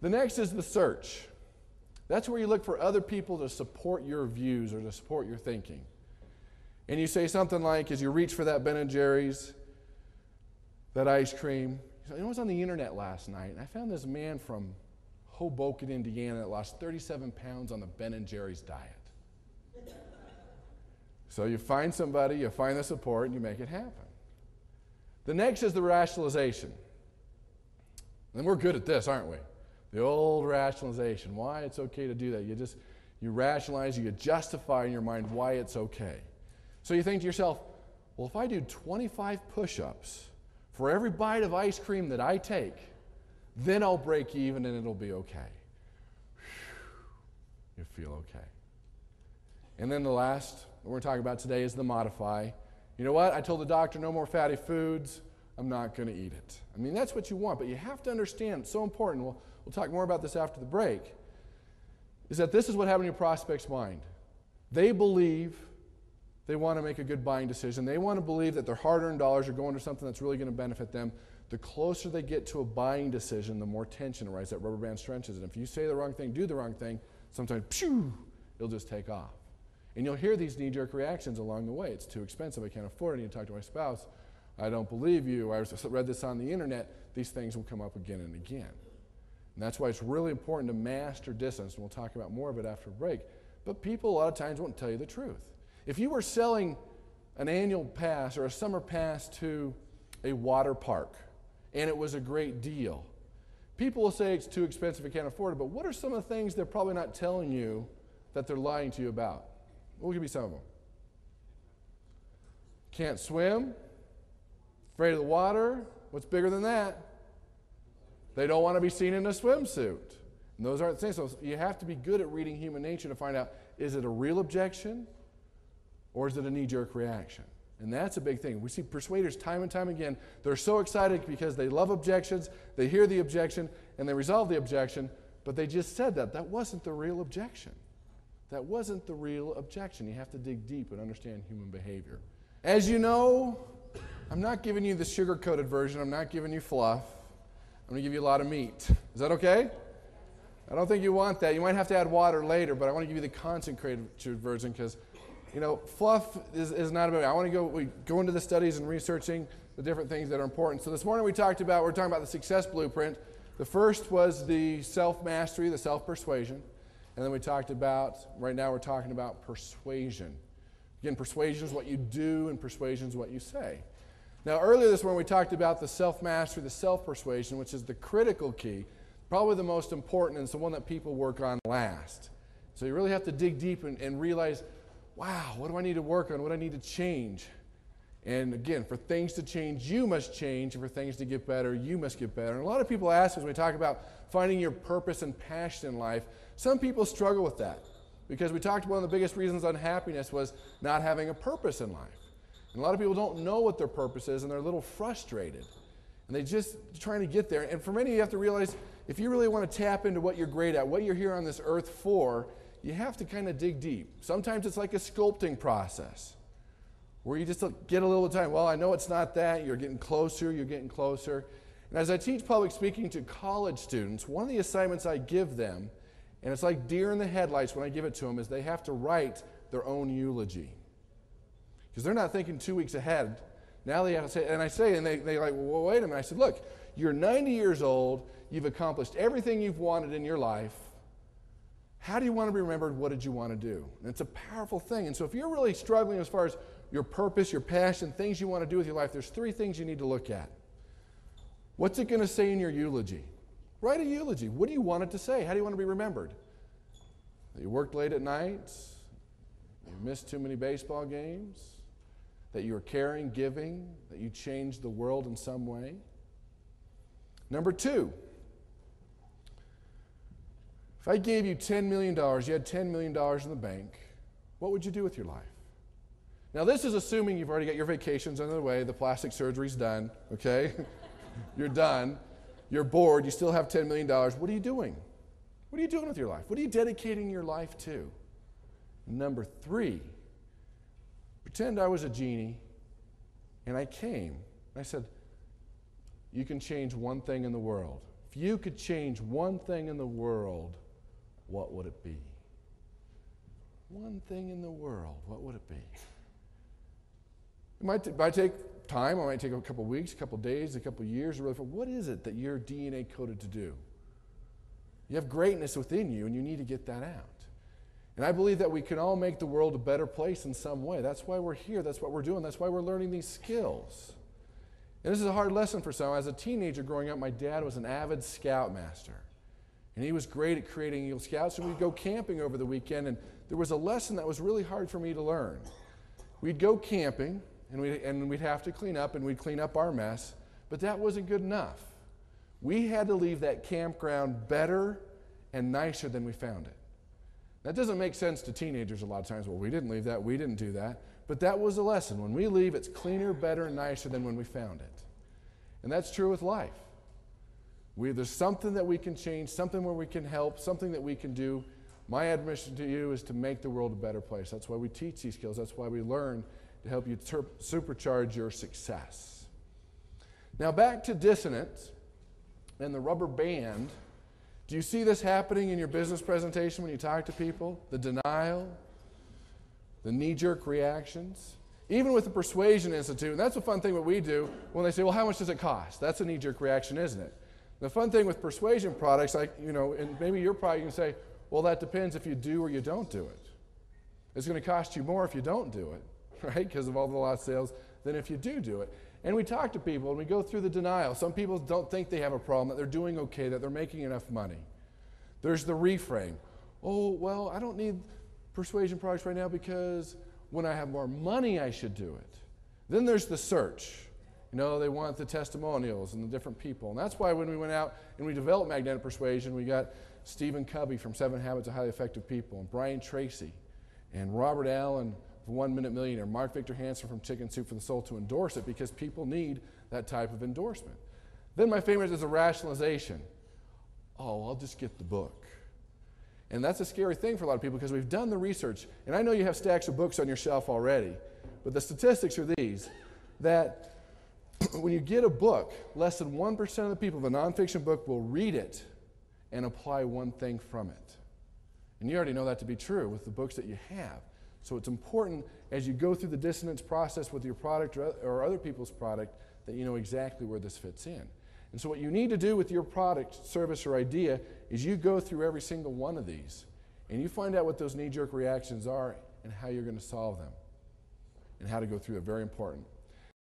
The next is the search. That's where you look for other people to support your views or to support your thinking. And you say something like, as you reach for that Ben & Jerry's, that ice cream, you know, I was on the internet last night, and I found this man from Hoboken, Indiana, that lost 37 pounds on the Ben & Jerry's diet. So you find somebody, you find the support, and you make it happen. The next is the rationalization. And we're good at this, aren't we? The old rationalization, why it's okay to do that. You rationalize, you justify in your mind why it's okay. So you think to yourself, well, if I do 25 push-ups for every bite of ice cream that I take, then I'll break even and it'll be okay. You feel okay. And then the last that we're talking about today is the modify. You know what? I told the doctor no more fatty foods. I'm not going to eat it. I mean, that's what you want, but you have to understand, it's so important. We'll talk more about this after the break, is that this is what happened in your prospect's mind. They believe they want to make a good buying decision. They want to believe that their hard-earned dollars are going to something that's really going to benefit them. The closer they get to a buying decision, the more tension arises. That rubber band stretches. And if you say the wrong thing, do the wrong thing, sometimes, pshoo, it'll just take off. And you'll hear these knee-jerk reactions along the way. It's too expensive. I can't afford it. I need to talk to my spouse. I don't believe you. I read this on the internet. These things will come up again and again. And that's why it's really important to master distance. And we'll talk about more of it after a break. But people a lot of times won't tell you the truth. If you were selling an annual pass or a summer pass to a water park and it was a great deal, people will say it's too expensive, I can't afford it. But what are some of the things they're probably not telling you that they're lying to you about? What would be some of them? Can't swim? Afraid of the water? What's bigger than that? They don't want to be seen in a swimsuit. And those aren't things. So you have to be good at reading human nature to find out, is it a real objection or is it a knee-jerk reaction? And that's a big thing. We see persuaders time and time again. They're so excited because they love objections. They hear the objection and they resolve the objection, but they just said that. That wasn't the real objection. That wasn't the real objection. You have to dig deep and understand human behavior. As you know, I'm not giving you the sugar-coated version. I'm not giving you fluff. I'm going to give you a lot of meat. Is that okay? I don't think you want that. You might have to add water later, but I want to give you the concentrated version because, you know, fluff is not about it. I want to go into the studies and researching the different things that are important. So this morning we're talking about the success blueprint. The first was the self-mastery, the self-persuasion. And then we talked about, right now we're talking about persuasion. Again, persuasion is what you do and persuasion is what you say. Now earlier this morning we talked about the self-mastery, the self-persuasion, which is the critical key, probably the most important, and it's the one that people work on last. So you really have to dig deep and realize, wow, what do I need to work on? What do I need to change? And again, for things to change, you must change. And for things to get better, you must get better. And a lot of people ask us when we talk about finding your purpose and passion in life, some people struggle with that. Because we talked about one of the biggest reasons unhappiness was not having a purpose in life. And a lot of people don't know what their purpose is, and they're a little frustrated. And they're just trying to get there. And for many, you have to realize, if you really want to tap into what you're great at, what you're here on this earth for, you have to kind of dig deep. Sometimes it's like a sculpting process, where you just get a little time. Well, I know it's not that. You're getting closer. You're getting closer. And as I teach public speaking to college students, one of the assignments I give them, and it's like deer in the headlights when I give it to them, is they have to write their own eulogy. Because they're not thinking 2 weeks ahead. Now they have to say, and they're like, well, wait a minute. I said, look, you're 90 years old. You've accomplished everything you've wanted in your life. How do you want to be remembered? What did you want to do? And it's a powerful thing. And so if you're really struggling as far as your purpose, your passion, things you want to do with your life, there's 3 things you need to look at. What's it going to say in your eulogy? Write a eulogy. What do you want it to say? How do you want to be remembered? That you worked late at night? You missed too many baseball games? That you were caring, giving? That you changed the world in some way? Number 2, if I gave you $10 million, you had $10 million in the bank, what would you do with your life? Now this is assuming you've already got your vacations under the way, the plastic surgery's done, okay? You're done. You're bored. You still have $10 million. What are you doing? What are you doing with your life? What are you dedicating your life to? Number 3, pretend I was a genie and I came and I said, you can change one thing in the world. If you could change one thing in the world, what would it be? One thing in the world, what would it be? It might take time, it might take a couple weeks, a couple days, a couple years to really find what is it that you're DNA coded to do? You have greatness within you, and you need to get that out. And I believe that we can all make the world a better place in some way. That's why we're here. That's what we're doing. That's why we're learning these skills. And this is a hard lesson for some. As a teenager growing up, my dad was an avid scoutmaster. And he was great at creating Eagle Scouts, and we'd go camping over the weekend, and there was a lesson that was really hard for me to learn. We'd go camping, and we'd have to clean up, and we'd clean up our mess, but that wasn't good enough. We had to leave that campground better and nicer than we found it. That doesn't make sense to teenagers a lot of times. Well, we didn't leave that, we didn't do that. But that was a lesson. When we leave, it's cleaner, better, and nicer than when we found it. And that's true with life. There's something that we can change, something where we can help, something that we can do. My admission to you is to make the world a better place. That's why we teach these skills. That's why we learn to help you supercharge your success. Now back to dissonance and the rubber band. Do you see this happening in your business presentation when you talk to people? The denial, the knee-jerk reactions. Even with the Persuasion Institute, and that's a fun thing what we do when they say, well, how much does it cost? That's a knee-jerk reaction, isn't it? The fun thing with persuasion products, like, and maybe your product, you can say, well, that depends if you do or you don't do it. It's going to cost you more if you don't do it, right, because of all the lost sales, than if you do it. And we talk to people, and we go through the denial. Some people don't think they have a problem, that they're doing okay, that they're making enough money. There's the reframe. Oh, well, I don't need persuasion products right now because when I have more money, I should do it. Then there's the search. They want the testimonials and the different people. And that's why when we went out and we developed Magnetic Persuasion, we got Stephen Covey from 7 Habits of Highly Effective People, and Brian Tracy, and Robert Allen from 1 Minute Millionaire, Mark Victor Hansen from Chicken Soup for the Soul to endorse it, because people need that type of endorsement. Then my favorite is a rationalization. Oh, I'll just get the book. And that's a scary thing for a lot of people, because we've done the research. And I know you have stacks of books on your shelf already, but the statistics are these, that when you get a book, less than 1% of the people of a nonfiction book will read it and apply one thing from it. And you already know that to be true with the books that you have. So it's important as you go through the dissonance process with your product or other people's product that you know exactly where this fits in. And so what you need to do with your product, service, or idea is you go through every single one of these and you find out what those knee-jerk reactions are and how you're going to solve them and how to go through it. Very important.